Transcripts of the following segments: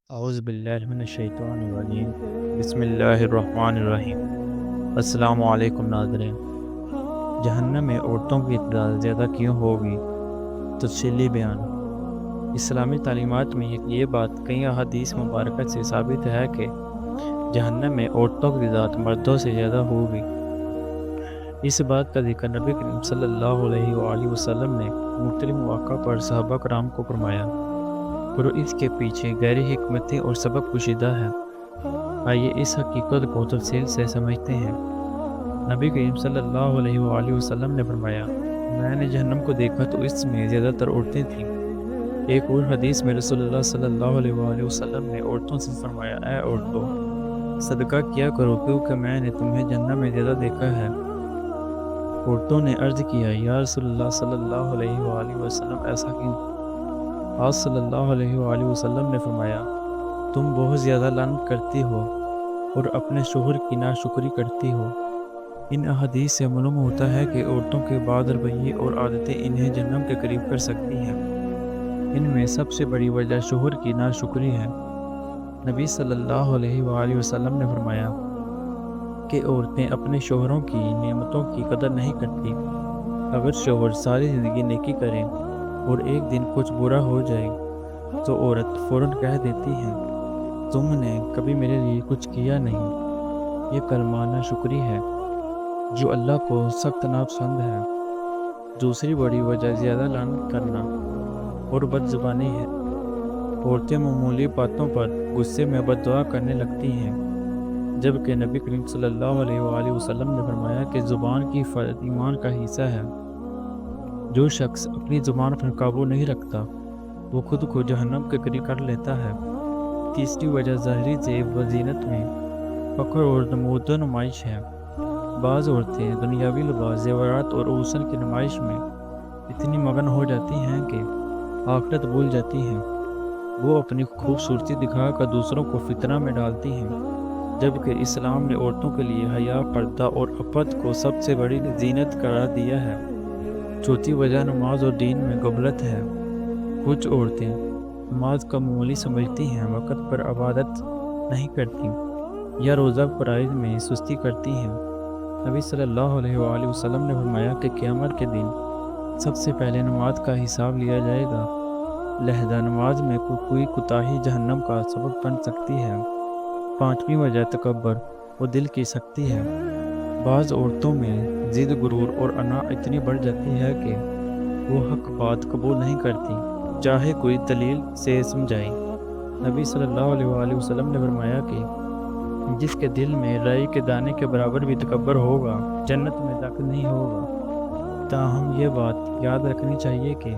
اعوذ باللہ من الشیطان الرجیم بسم اللہ الرحمن الرحیم۔ السلام علیکم ناظرین۔ جہنم میں عورتوں کی تعداد زیادہ کیوں ہوگی؟ تفصیلی بیان۔ اسلامی تعلیمات میں یہ بات کئی احادیث مبارکہ سے ثابت ہے کہ جہنم میں عورتوں کی تعداد مردوں سے زیادہ ہوگی۔ اس بات کا ذکر نبی کریم صلی اللہ علیہ وآلہ وسلم نے مختلف مواقع پر صحابہ کرام کو فرمایا، اور اس کے پیچھے گہری حکمتیں اور سبب پوشیدہ ہے۔ آئیے اس حقیقت کو تفصیل سے سمجھتے ہیں۔ نبی کریم صلی اللہ علیہ وآلہ وسلم نے فرمایا، میں نے جہنم کو دیکھا تو اس میں زیادہ تر عورتیں تھیں۔ ایک اور حدیث میں رسول اللہ صلی اللہ علیہ وآلہ وسلم نے عورتوں سے فرمایا، اے عورتوں، صدقہ کیا کرو کیونکہ میں نے تمہیں جہنم میں زیادہ دیکھا ہے۔ عورتوں نے عرض کیا، یا رسول اللہ صلی اللہ علیہ وآلہ وسلم ایسا کیوں؟ آپ صلی اللہ علیہ وآلہ وسلم نے فرمایا، تم بہت زیادہ لعنت کرتی ہو اور اپنے شوہر کی ناشکری کرتی ہو۔ ان احادیث سے معلوم ہوتا ہے کہ عورتوں کے بعض رویے اور عادتیں انہیں جہنم کے قریب کر سکتی ہیں۔ ان میں سب سے بڑی وجہ شوہر کی ناشکری ہے۔ نبی صلی اللہ علیہ وآلہ وسلم نے فرمایا کہ عورتیں اپنے شوہروں کی نعمتوں کی قدر نہیں کرتی۔ اگر شوہر ساری زندگی نیکی کریں اور ایک دن کچھ برا ہو جائے تو عورت فوراً کہہ دیتی ہے، تم نے کبھی میرے لیے کچھ کیا نہیں۔ یہ کلمہ ناشکری ہے جو اللہ کو سخت ناپسند ہے۔ دوسری بڑی وجہ زیادہ لعنت کرنا اور بد زبانی ہے۔ عورتیں معمولی باتوں پر غصے میں بد دعا کرنے لگتی ہیں، جبکہ نبی کریم صلی اللہ علیہ وآلہ وسلم نے فرمایا کہ زبان کی حفاظت ایمان کا حصہ ہے۔ جو شخص اپنی زبان پر قابو نہیں رکھتا وہ خود کو جہنم کے قریب کر لیتا ہے۔ تیسری وجہ ظاہری زیب و زینت میں فخر اور نمود و نمائش ہے۔ بعض عورتیں دنیاوی لباس، زیورات اور حسن کی نمائش میں اتنی مگن ہو جاتی ہیں کہ آخرت بھول جاتی ہیں۔ وہ اپنی خوبصورتی دکھا کر دوسروں کو فتنہ میں ڈالتی ہیں، جبکہ اسلام نے عورتوں کے لیے حیا، پردہ اور عفت کو سب سے بڑی زینت قرار دیا ہے۔ چوتھی وجہ نماز اور دین میں غفلت ہے۔ کچھ عورتیں نماز کا معمولی سمجھتی ہیں، وقت پر عبادت نہیں کرتی یا روزہ فرائض میں سستی کرتی ہیں۔ نبی صلی اللہ علیہ وآلہ وسلم نے فرمایا کہ قیامت کے دن سب سے پہلے نماز کا حساب لیا جائے گا، لہذا نماز میں کوئی کوتاہی جہنم کا سبب بن سکتی ہے۔ پانچویں وجہ تکبر و دل کی سختی ہے۔ بعض عورتوں میں ضد، غرور اور انا اتنی بڑھ جاتی ہے کہ وہ حق بات قبول نہیں کرتی، چاہے کوئی دلیل سے سمجھائے۔ نبی صلی اللہ علیہ وآلہ وسلم نے فرمایا کہ جس کے دل میں رائی کے دانے کے برابر بھی تکبر ہوگا جنت میں داخل نہیں ہوگا۔ تاہم یہ بات یاد رکھنی چاہیے کہ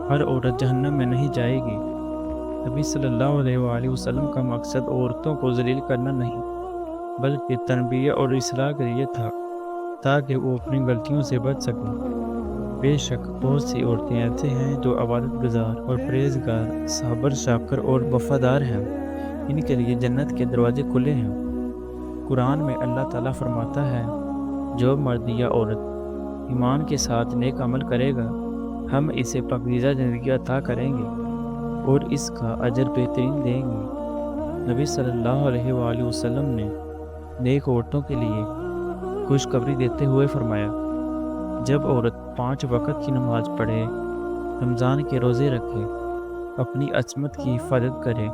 ہر عورت جہنم میں نہیں جائے گی۔ نبی صلی اللہ علیہ وآلہ وسلم کا مقصد عورتوں کو ذلیل کرنا نہیں بلکہ تنبیہ اور اصلاح کے لیے تھا، تاکہ وہ اپنی غلطیوں سے بچ سکیں۔ بے شک بہت سی عورتیں ایسے ہیں جو عبادت گزار اور پرہیزگار، صابر، شاکر اور وفادار ہیں۔ ان کے لیے جنت کے دروازے کھلے ہیں۔ قرآن میں اللہ تعالیٰ فرماتا ہے، جو مرد یا عورت ایمان کے ساتھ نیک عمل کرے گا ہم اسے پاکیزہ زندگی عطا کریں گے اور اس کا اجر بہترین دیں گے۔ نبی صلی اللہ علیہ وآلہ وسلم نے نیک عورتوں کے لیے خوشخبری دیتے ہوئے فرمایا، جب عورت 5 وقت کی نماز پڑھے، رمضان کے روزے رکھے، اپنی عصمت کی حفاظت کرے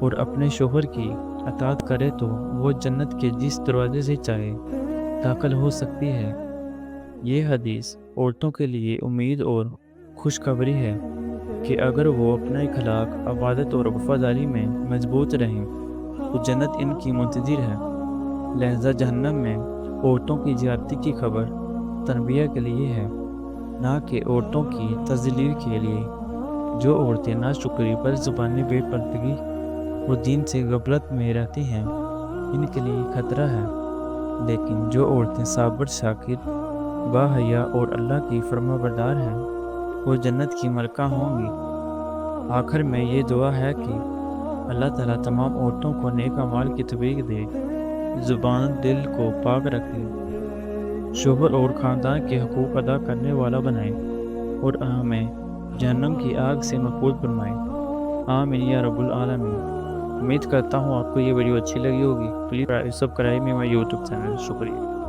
اور اپنے شوہر کی اطاعت کرے تو وہ جنت کے جس دروازے سے چاہے داخل ہو سکتی ہے۔ یہ حدیث عورتوں کے لیے امید اور خوشخبری ہے کہ اگر وہ اپنا اخلاق، عبادت اور وفاداری میں مضبوط رہیں تو جنت ان کی منتظر ہے۔ لہذا جہنم میں عورتوں کی زیادتی کی خبر تنبیہ کے لیے ہے، نہ کہ عورتوں کی تذلیل کے لیے۔ جو عورتیں ناشکری، بد زبانی، بے پردگی اور دین سے غفلت میں رہتی ہیں ان کے لیے خطرہ ہے، لیکن جو عورتیں صابر، شاکر، باحیا اور اللہ کی فرما بردار ہیں وہ جنت کی ملکہ ہوں گی۔ آخر میں یہ دعا ہے کہ اللہ تعالیٰ تمام عورتوں کو نیک اعمال کی توفیق دے، زبان دل کو پاک رکھے، شوہر اور خاندان کے حقوق ادا کرنے والا بنائے اور ہمیں جہنم کی آگ سے محفوظ فرمائے۔ آمین یا رب العالمین۔ امید کرتا ہوں آپ کو یہ ویڈیو اچھی لگی ہوگی. Please subscribe me my YouTube channel. شکریہ.